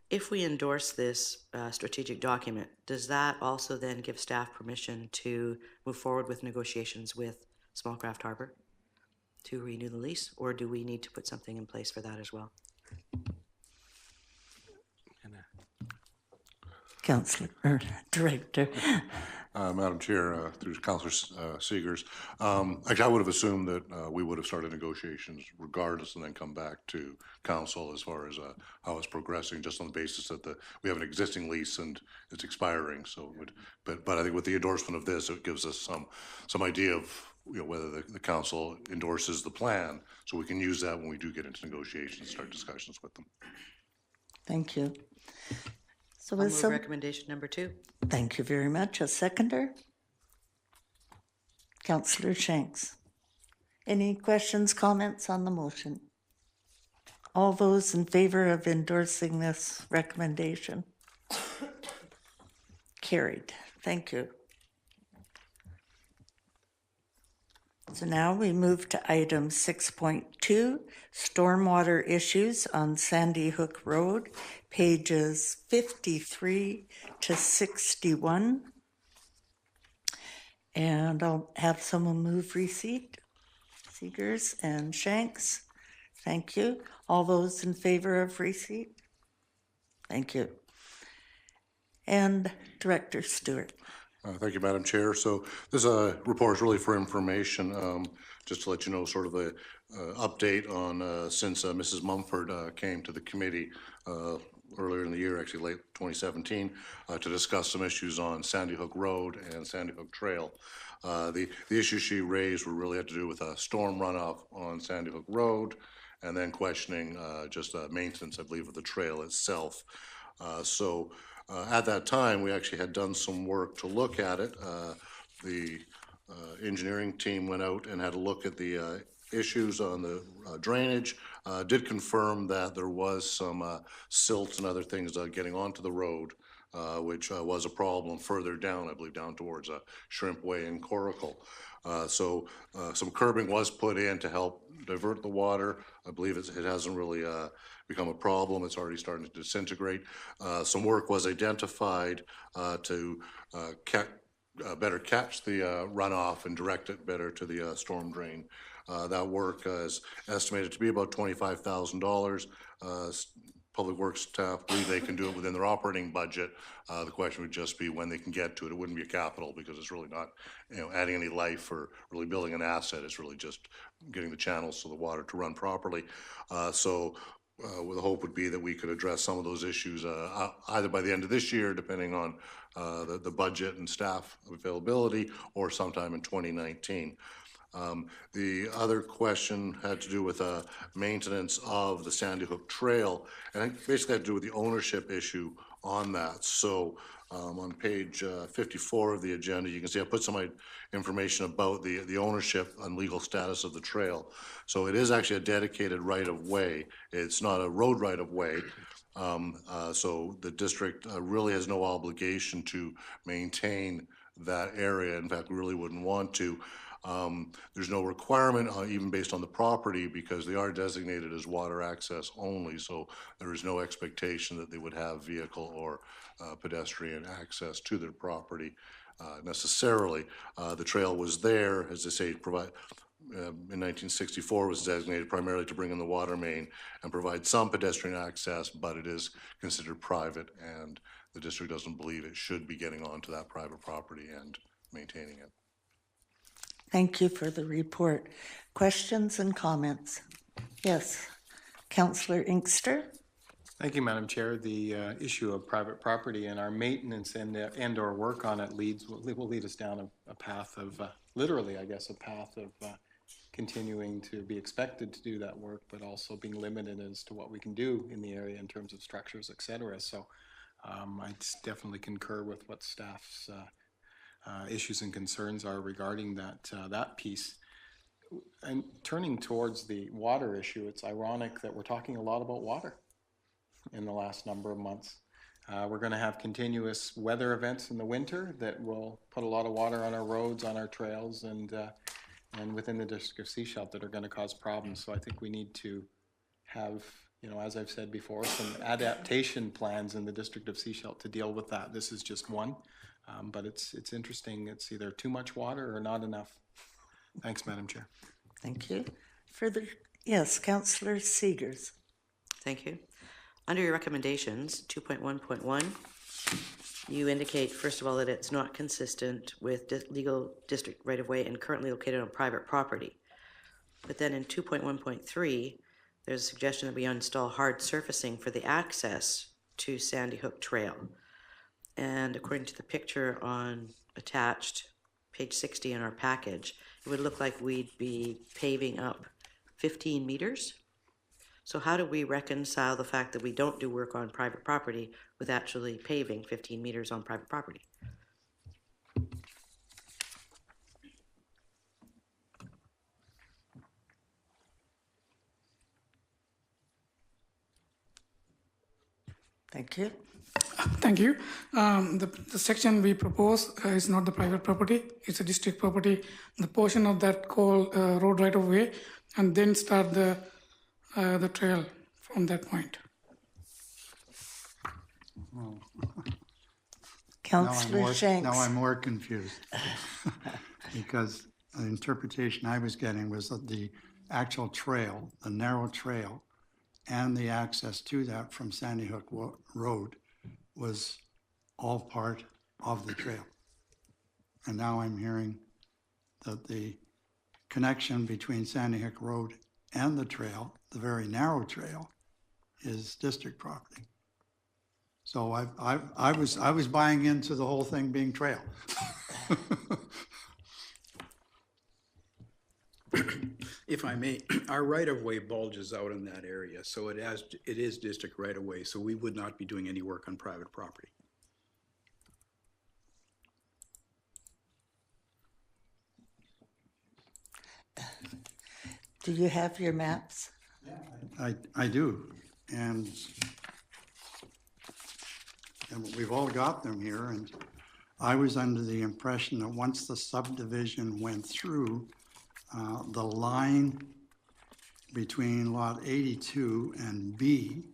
If we endorse this strategic document, does that also then give staff permission to move forward with negotiations with Smallcraft Harbor to renew the lease, or do we need to put something in place for that as well? Councillor or Director. Madam Chair, through Councillor Seegers, actually, I would have assumed that we would have started negotiations regardless and then come back to council as far as how it's progressing, just on the basis that we have an existing lease and it's expiring. So, but I think with the endorsement of this, it gives us some idea of whether the council endorses the plan, so we can use that when we do get into negotiations and start discussions with them. Thank you. So I'll move recommendation number 2. Thank you very much. A seconder? Councillor Shanks. Any questions, comments on the motion? All those in favor of endorsing this recommendation? Carried. Thank you. So now we move to item 6.2, stormwater issues on Sandy Hook Road, pages 53 to 61. And I'll have someone move receipt. Seegers and Shanks. Thank you. All those in favor of receipt? Thank you. And Director Stewart. Thank you, Madam Chair. So this report is really for information, just to let you know sort of a update on since Mrs. Mumford came to the committee earlier in the year, actually late 2017, to discuss some issues on Sandy Hook Road and Sandy Hook Trail. The issues she raised were really had to do with a storm runoff on Sandy Hook Road, and then questioning just maintenance, I believe, of the trail itself. At that time, we actually had done some work to look at it. The engineering team went out and had a look at the issues on the drainage, did confirm that there was some silt and other things getting onto the road, which was a problem further down, I believe, down towards Shrimp Way and Coracle. Some curbing was put in to help divert the water. I believe it hasn't really become a problem. It's already starting to disintegrate. Some work was identified to better catch the runoff and direct it better to the storm drain. That work is estimated to be about $25,000. Public Works staff believe they can do it within their operating budget. The question would just be when they can get to it. It wouldn't be a capital because it's really not, adding any life or really building an asset. It's really just getting the channels so the water to run properly. The hope would be that we could address some of those issues either by the end of this year, depending on the budget and staff availability, or sometime in 2019. The other question had to do with maintenance of the Sandy Hook Trail, and it basically had to do with the ownership issue on that. So on page 54 of the agenda, you can see I put some information about the ownership and legal status of the trail. So it is actually a dedicated right-of-way. It's not a road right-of-way. So the district really has no obligation to maintain that area. In fact, we really wouldn't want to. There's no requirement, even based on the property, because they are designated as water access only, so there is no expectation that they would have vehicle or pedestrian access to their property necessarily. The trail was there, as I say, in 1964 was designated primarily to bring in the water main and provide some pedestrian access, but it is considered private, and the district doesn't believe it should be getting onto that private property and maintaining it. Thank you for the report. Questions and comments? Yes, Councillor Inkster. Thank you, Madam Chair. The issue of private property and our maintenance and or work on it will lead us down a path of, literally, I guess, a path of continuing to be expected to do that work, but also being limited as to what we can do in the area in terms of structures, et cetera. So I definitely concur with what staff's issues and concerns are regarding that piece. And turning towards the water issue, it's ironic that we're talking a lot about water in the last number of months. We're going to have continuous weather events in the winter that will put a lot of water on our roads, on our trails, and within the district of Sechelt that are going to cause problems. So I think we need to have as I've said before, some adaptation plans in the District of Sechelt to deal with that. This is just one, but it's interesting. It's either too much water or not enough. Thanks, Madam Chair. Thank you. Further, yes, Councillor Seegers. Thank you. Under your recommendations, 2.1.1, you indicate, first of all, that it's not consistent with legal district right-of-way and currently located on private property. But then in 2.1.3, there's a suggestion that we install hard surfacing for the access to Sandy Hook Trail. And according to the picture on attached page 60 in our package, it would look like we'd be paving up 15 meters. So how do we reconcile the fact that we don't do work on private property with actually paving 15 meters on private property? Thank you. Thank you. The section we propose is not the private property, it's a district property. The portion of that called road right of way, and then start the trail from that point. Councillor Shanks. Now I'm more confused. Because the interpretation I was getting was that the actual trail, the narrow trail, and the access to that from Sandy Hook Road was all part of the trail. And now I'm hearing that the connection between Sandy Hook Road and the trail, the very narrow trail, is district property. So I was buying into the whole thing being trail. If I may, our right-of-way bulges out in that area, so it is district right-of-way, so we would not be doing any work on private property. Do you have your maps? I do, and we've all got them here, and I was under the impression that once the subdivision went through, the line between lot 82 and B,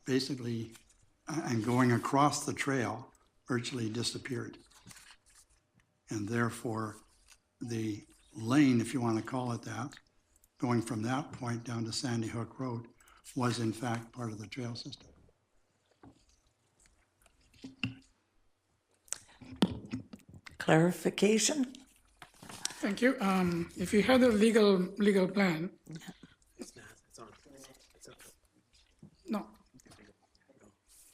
basically, and going across the trail, virtually disappeared. And therefore, the lane, if you want to call it that, going from that point down to Sandy Hook Road, was in fact part of the trail system. Clarification? Thank you. If you have the legal plan. No.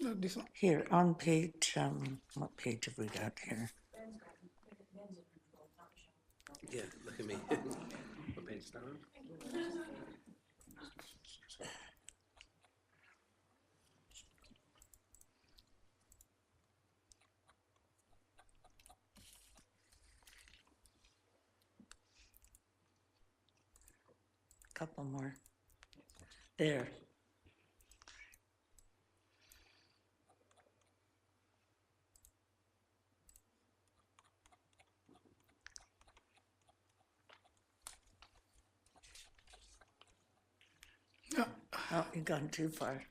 No, this one. Here, on page, what page have we got here? Yeah, look at me. What page is that on? Couple more. There. Yeah. Oh, you've gone too far.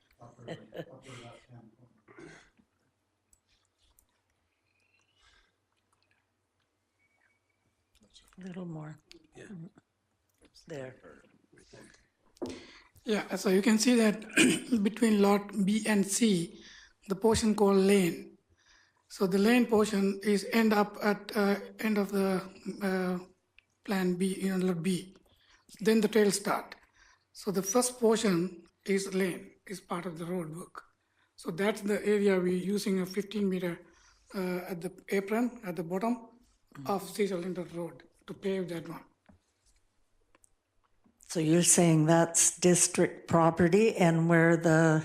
A little more. Yeah. There. Yeah, so you can see that between lot B and C, the portion called lane. So the lane portion is end up at end of the plan B, lot B. Then the trail start. So the first portion is lane, is part of the road work. So that's the area we're using a 15-meter at the apron at the bottom of Cecil Linton Road to pave that one. So you're saying that's district property, and where the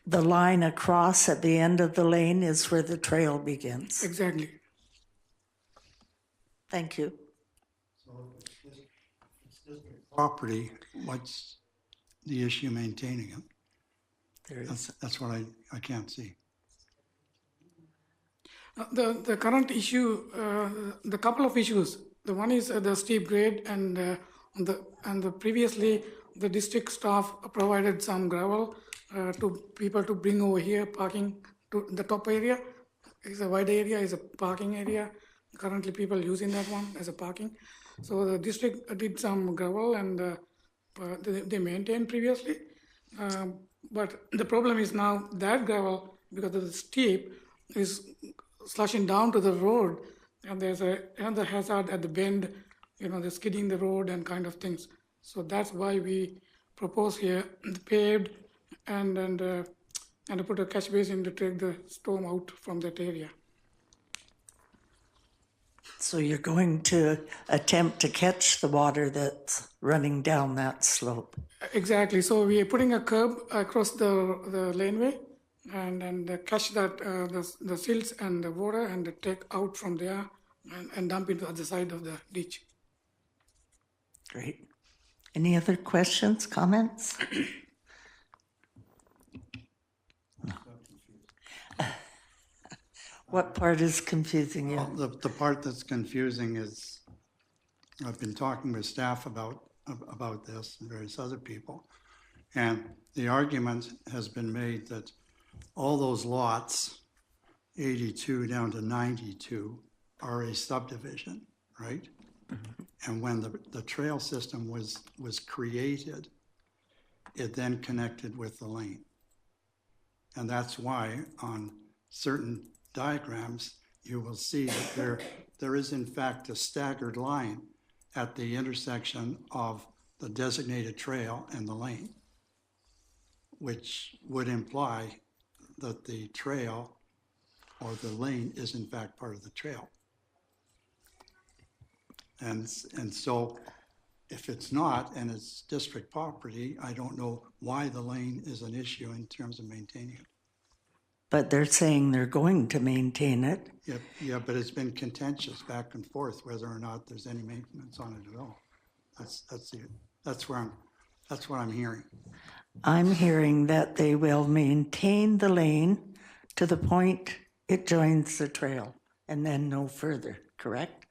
line across at the end of the lane is where the trail begins. Exactly. Thank you. Property, what's the issue maintaining it? There is. That's what I can't see. The current issue, the couple of issues. The one is the steep grade, and the previously the district staff provided some gravel to people to bring over here, parking to the top area. Is a wide area, is a parking area. Currently, people using that one as a parking. So the district did some gravel and they maintained previously. But the problem is now that gravel, because of the steep, is slushing down to the road, and there's another hazard at the bend, they're skidding the road and kind of things. So that's why we propose here the paved and to put a catch basin to take the storm out from that area. So you're going to attempt to catch the water that's running down that slope? Exactly. So we are putting a curb across the laneway and catch that the silts and the water and take out from there and dump into the other side of the ditch. Great. Any other questions, comments? What part is confusing you? The part that's confusing is, I've been talking with staff about this and various other people, and the argument has been made that all those lots, 82 down to 92, are a subdivision, right? And when the trail system was created, it then connected with the lane. And that's why on certain diagrams, you will see that there is in fact a staggered line at the intersection of the designated trail and the lane, which would imply that the trail or the lane is in fact part of the trail. And so if it's not, and it's district property, I don't know why the lane is an issue in terms of maintaining it. But they're saying they're going to maintain it. Yeah, but it's been contentious back and forth whether or not there's any maintenance on it at all. That's what I'm hearing. I'm hearing that they will maintain the lane to the point it joins the trail and then no further, correct?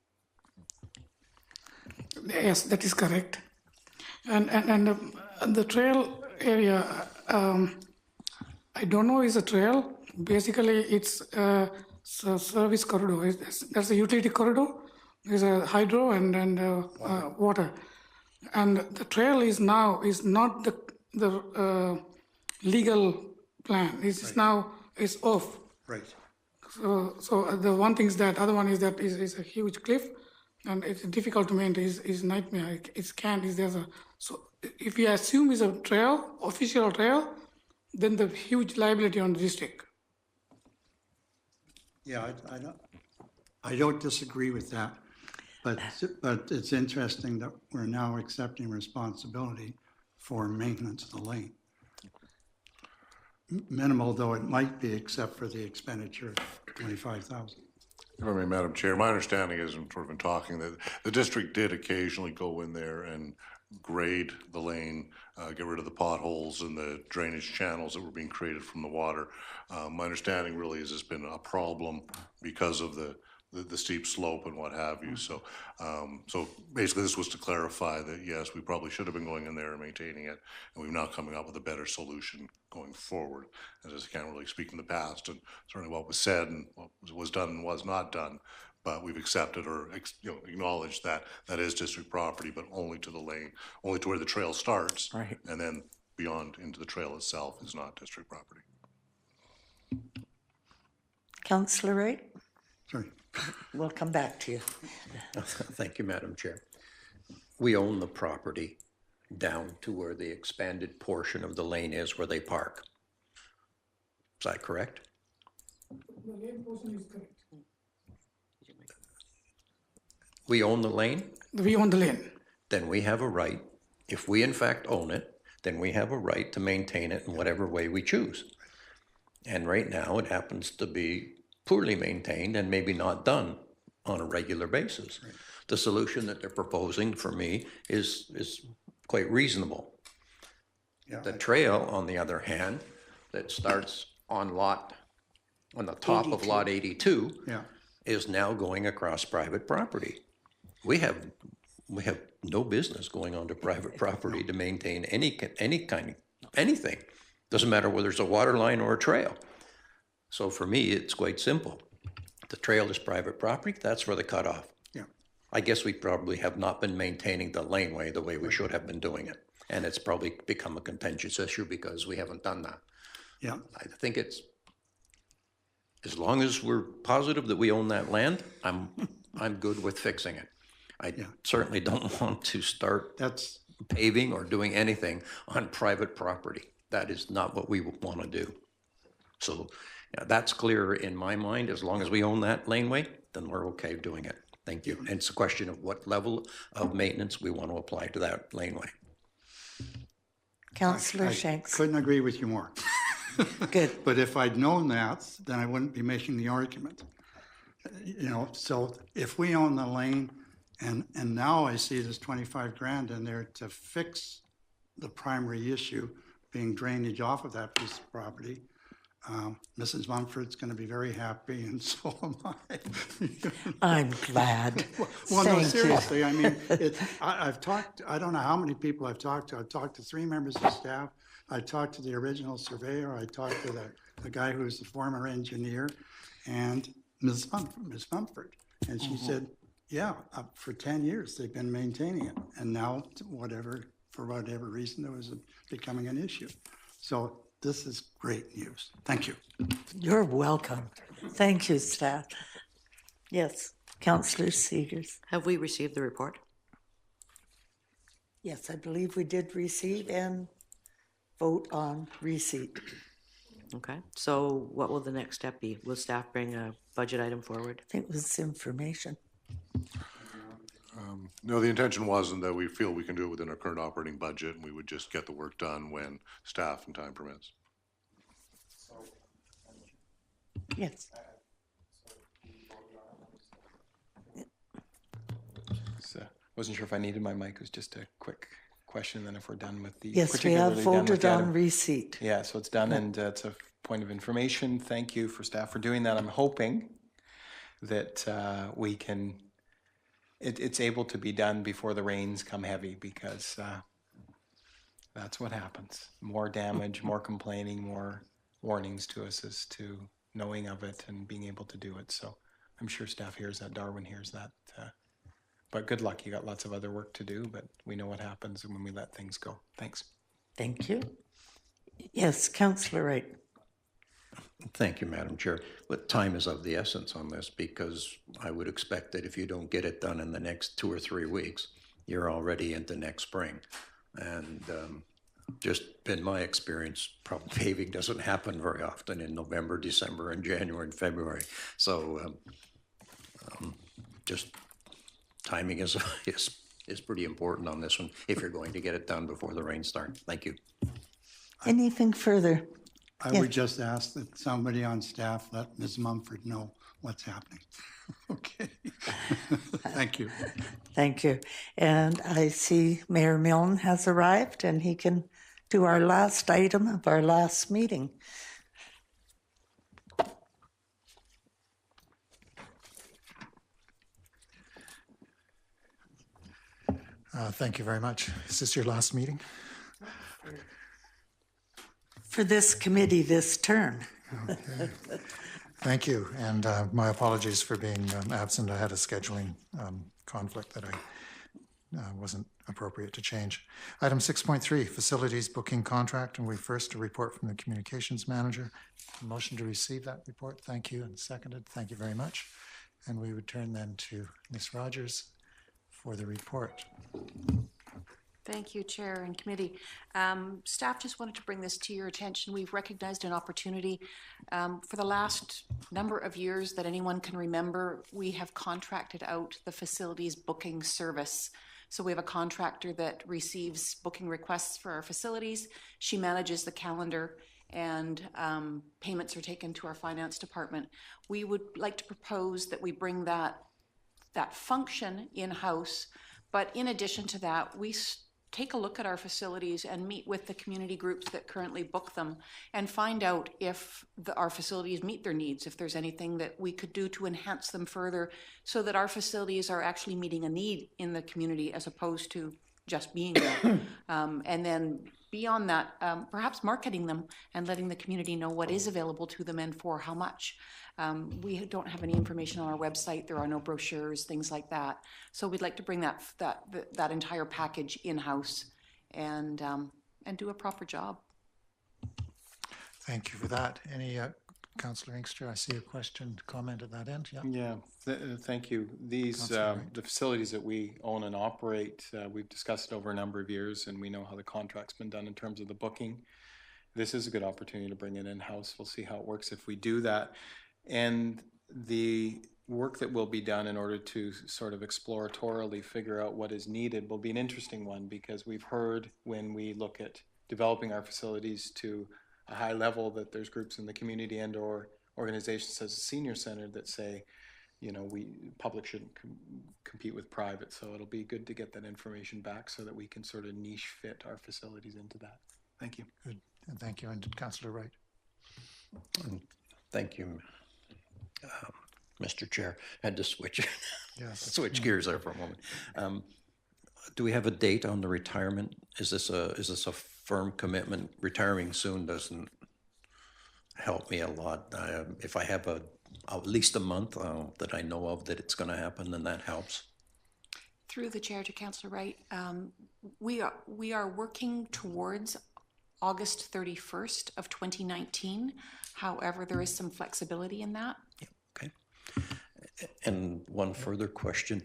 Yes, that is correct. And the trail area, I don't know is a trail. Basically, it's a service corridor. There's a utility corridor. There's a hydro and water. And the trail is not the legal plan. It's now off. Right. So the one thing is that, other one is that is a huge cliff, and it's difficult to maintain. Is nightmare. So if we assume it's a trail, official trail, then the huge liability on the district. Yeah, I don't disagree with that, but it's interesting that we're now accepting responsibility for maintenance of the lane. Minimal though it might be, except for the expenditure of $25,000. If I may, Madam Chair, my understanding is, sort of in talking, that the district did occasionally go in there and grade the lane, get rid of the potholes and the drainage channels that were being created from the water. My understanding really is it's been a problem because of the steep slope and what have you. So, so basically this was to clarify that, yes, we probably should have been going in there and maintaining it, and we're now coming up with a better solution going forward. As I can't really speak in the past, and certainly what was said and what was done and was not done, but we've accepted or acknowledged that that is district property, but only to the lane, only to where the trail starts. Right. And then beyond into the trail itself is not district property. Councillor Wright, Sorry. we'll come back to you. Thank you, Madam Chair. We own the property down to where the expanded portion of the lane is where they park. Is that correct? The lane portion is correct. We own the lane? We own the lane. Then we have a right, if we in fact own it, then we have a right to maintain it in whatever way we choose. And right now, it happens to be poorly maintained and maybe not done on a regular basis. Right. The solution that they're proposing for me is quite reasonable. Yeah, The trail, on the other hand, that starts on the top of lot 82, Yeah. is now going across private property. We have we have no business going onto private property to maintain any kind, anything. Doesn't matter whether it's a water line or a trail. So for me, it's quite simple. The trail is private property, that's where the cutoff. Yeah. I guess we probably have not been maintaining the laneway the way we should have been doing it. And it's probably become a contentious issue because we haven't done that. Yeah. I think it's, as long as we're positive that we own that land, I'm good with fixing it. I certainly don't want to start That's, paving or doing anything on private property. That is not what we want to do. So yeah, that's clear in my mind. As long as we own that laneway, then we're okay doing it. Thank you. And it's a question of what level of maintenance we want to apply to that laneway. Councillor I Shanks. couldn't agree with you more. Good. But if I'd known that, then I wouldn't be making the argument. You know, so if we own the lane, and now I see there's 25 grand in there to fix the primary issue, being drainage off of that piece of property, Mrs. Mumford's going to be very happy, and so am I. I'm glad. Well, no, Thank you. seriously, I mean, I've talked, I don't know how many people I've talked to. I've talked to 3 members of staff. I talked to the original surveyor. I talked to the guy who's the former engineer, and Ms. Mumford. And she said, yeah, for 10 years they've been maintaining it. And now, for whatever reason, there was becoming an issue. So this is great news. Thank you. You're welcome. Thank you, staff. Yes, Councillor Seegers. Have we received the report? Yes, I believe we did receive and vote on receipt. Okay, so what will the next step be? Will staff bring a budget item forward? I think it was information. No, the intention wasn't that we feel we can do it within our current operating budget, and we would just get the work done when staff and time permits. Yes. So, wasn't sure if I needed my mic. It was just a quick question, then if we're done with the. Yes, we have particularly done with voted the on item. receipt. Yeah, so it's done, and it's a point of information. Thank you for staff for doing that. I'm hoping that we can, it's able to be done before the rains come heavy, because that's what happens. More damage, more complaining, more warnings to us as to knowing of it and being able to do it. So I'm sure staff hears that, Darwin hears that. But good luck. You got lots of other work to do, but we know what happens when we let things go. Thanks. Thank you. Yes, Councillor Wright. Thank you, Madam Chair. But time is of the essence on this, because I would expect that if you don't get it done in the next 2 or 3 weeks, you're already into next spring. And just in my experience, probably paving doesn't happen very often in November, December, and January and February. So just timing is pretty important on this one if you're going to get it done before the rain starts. Thank you. Anything further? I would just ask that somebody on staff let Ms. Mumford know what's happening. Okay. Thank you. Thank you. And I see Mayor Milne has arrived, and he can do our last item of our last meeting. Thank you very much. Is this your last meeting? For this committee this term. Okay. Thank you, and my apologies for being absent. I had a scheduling conflict that I wasn't appropriate to change. Item 6.3, facilities booking contract, and we first a report from the communications manager. Motion to receive that report. Thank you, and seconded. Thank you very much. And we would turn then to Ms. Rogers for the report. Thank you, Chair and Committee. Staff just wanted to bring this to your attention. We've recognized an opportunity. For the last number of years that anyone can remember, we have contracted out the facilities booking service. So we have a contractor that receives booking requests for our facilities. She manages the calendar, and payments are taken to our finance department. We would like to propose that we bring that function in-house, but in addition to that, we take a look at our facilities and meet with the community groups that currently book them and find out if our facilities meet their needs, if there's anything that we could do to enhance them further so that our facilities are actually meeting a need in the community as opposed to just being there. And then beyond that, perhaps marketing them and letting the community know what is available to them and for how much. We don't have any information on our website. There are no brochures, things like that. So we'd like to bring that entire package in-house and do a proper job. Thank you for that. Any, Councillor Inkster, I see a question, comment at that end, yeah? Yeah, thank you. These, the facilities that we own and operate, we've discussed it over a number of years, and we know how the contract's been done in terms of the booking. This is a good opportunity to bring it in-house. We'll see how it works if we do that. And the work that will be done in order to sort of exploratorily figure out what is needed will be an interesting one, because we've heard when we look at developing our facilities to a high level that there's groups in the community and or organizations such as Senior Center that say, you know, public shouldn't compete with private. So it'll be good to get that information back so that we can sort of niche fit our facilities into that. Thank you. Good, and thank you. And Councillor Wright. Thank you, Mr. Chair. Had to switch Yes. gears there for a moment. Do we have a date on the retirement? Is this a firm commitment? Retiring soon doesn't help me a lot. If I have at least a month that I know of that it's going to happen, then that helps. Through the chair to Councillor Wright, we are working towards August 31st of 2019. However, there is some flexibility in that. Yeah, okay. And one further question.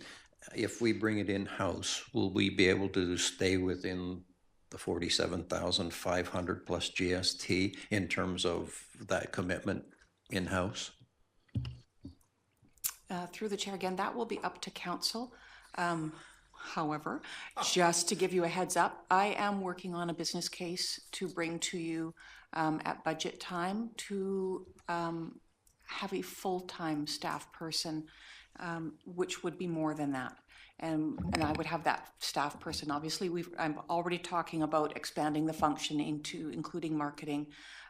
If we bring it in-house, will we be able to stay within the 47,500 plus GST in terms of that commitment in-house? Through the chair again, that will be up to council. However, just to give you a heads up, I am working on a business case to bring to you at budget time to have a full-time staff person, which would be more than that. And I would have that staff person. Obviously, I'm already talking about expanding the function into including marketing,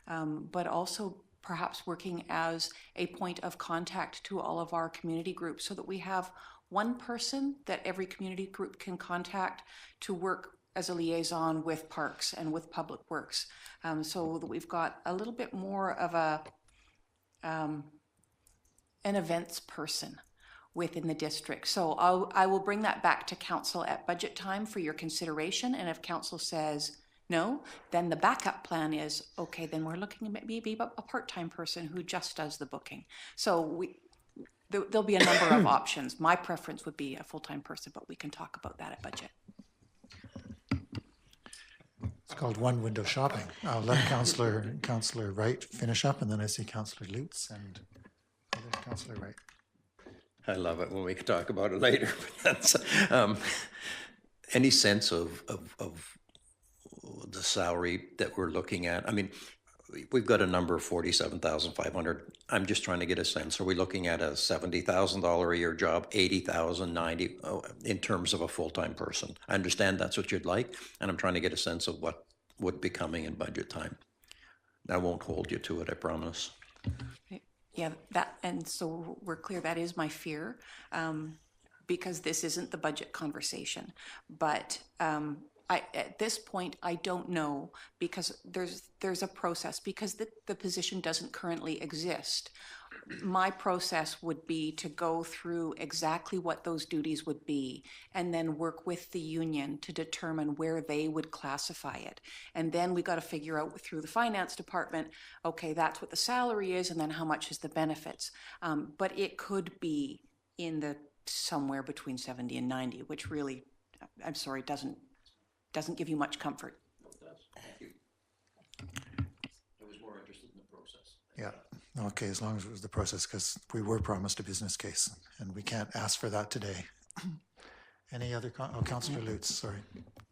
but also perhaps working as a point of contact to all of our community groups so that we have one person that every community group can contact to work as a liaison with parks and with public works, so that we've got a little bit more of an events person within the district. So I will bring that back to council at budget time for your consideration, and if council says no, then the backup plan is, okay, then we're looking at maybe a part-time person who just does the booking. So there'll be a number of options. My preference would be a full-time person, but we can talk about that at budget. It's called one window shopping. I'll let Councillor Wright finish up, and then I see Councillor Lutz and Councillor Wright. I love it when we can talk about it later. But that's any sense of the salary that we're looking at? I mean, we've got a number of 47,500. I'm just trying to get a sense. Are we looking at a $70,000 a year job, 80,000, 90 in terms of a full-time person? I understand that's what you'd like, and I'm trying to get a sense of what would be coming in budget time. I won't hold you to it, I promise. Yeah, and so we're clear, that is my fear, because this isn't the budget conversation. But at this point, I don't know, because there's a process, because the position doesn't currently exist. My process would be to go through exactly what those duties would be and then work with the union to determine where they would classify it. And then we got to figure out through the finance department, okay, that's what the salary is, and then how much is the benefits. But it could be in the somewhere between 70 and 90, which really, I'm sorry, doesn't give you much comfort. It does. Thank you. I was more interested in the process. Yeah, okay, as long as it was the process, because we were promised a business case, and we can't ask for that today. Any other, Councillor Lutz, sorry.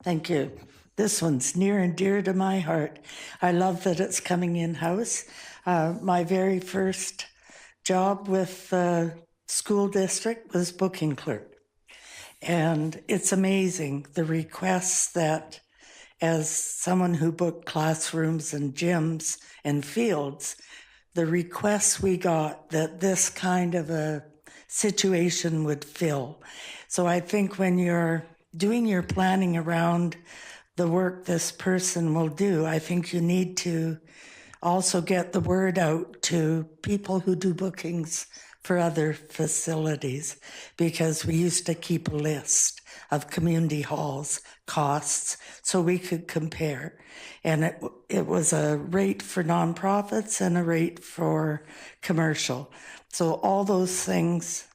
Thank you. This one's near and dear to my heart. I love that it's coming in-house. My very first job with the school district was booking clerk. And it's amazing the requests that, as someone who booked classrooms and gyms and fields, the requests we got that this kind of a situation would fill. So I think when you're doing your planning around the work this person will do, I think you need to also get the word out to people who do bookings for other facilities, because we used to keep a list of community halls costs so we could compare. And it was a rate for nonprofits and a rate for commercial. So all those things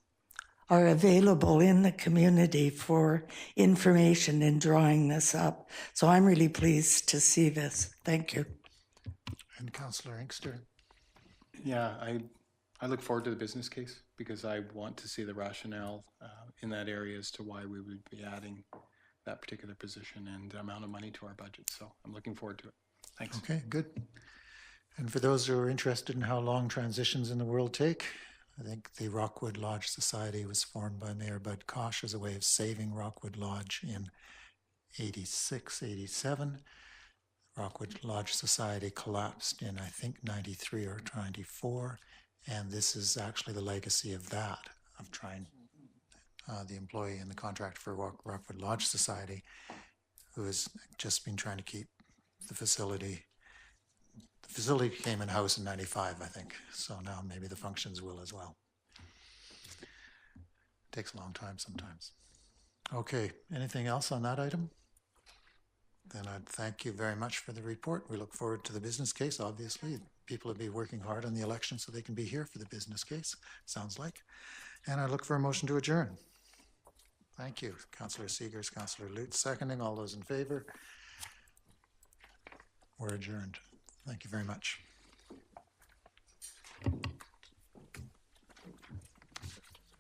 are available in the community for information in drawing this up. So I'm really pleased to see this. Thank you. And Councillor Inkster? Yeah, I look forward to the business case because I want to see the rationale in that area as to why we would be adding that particular position and amount of money to our budget. So I'm looking forward to it. Thanks. Okay, good. And for those who are interested in how long transitions in the world take, I think the Rockwood Lodge Society was formed by Mayor Bud Koch as a way of saving Rockwood Lodge in 86, 87. Rockwood Lodge Society collapsed in, I think, 93 or 94. And this is actually the legacy of that, of trying the employee in the contract for Rockwood Lodge Society, who has just been trying to keep the facility. The facility came in house in 95, I think. So now maybe the functions will as well. Takes a long time sometimes. Okay, anything else on that item? Then I'd thank you very much for the report. We look forward to the business case, obviously. People will be working hard on the election so they can be here for the business case, sounds like. And I look for a motion to adjourn. Thank you. Councillor Seegers, Councillor Lutz, seconding. All those in favor? We're adjourned. Thank you very much.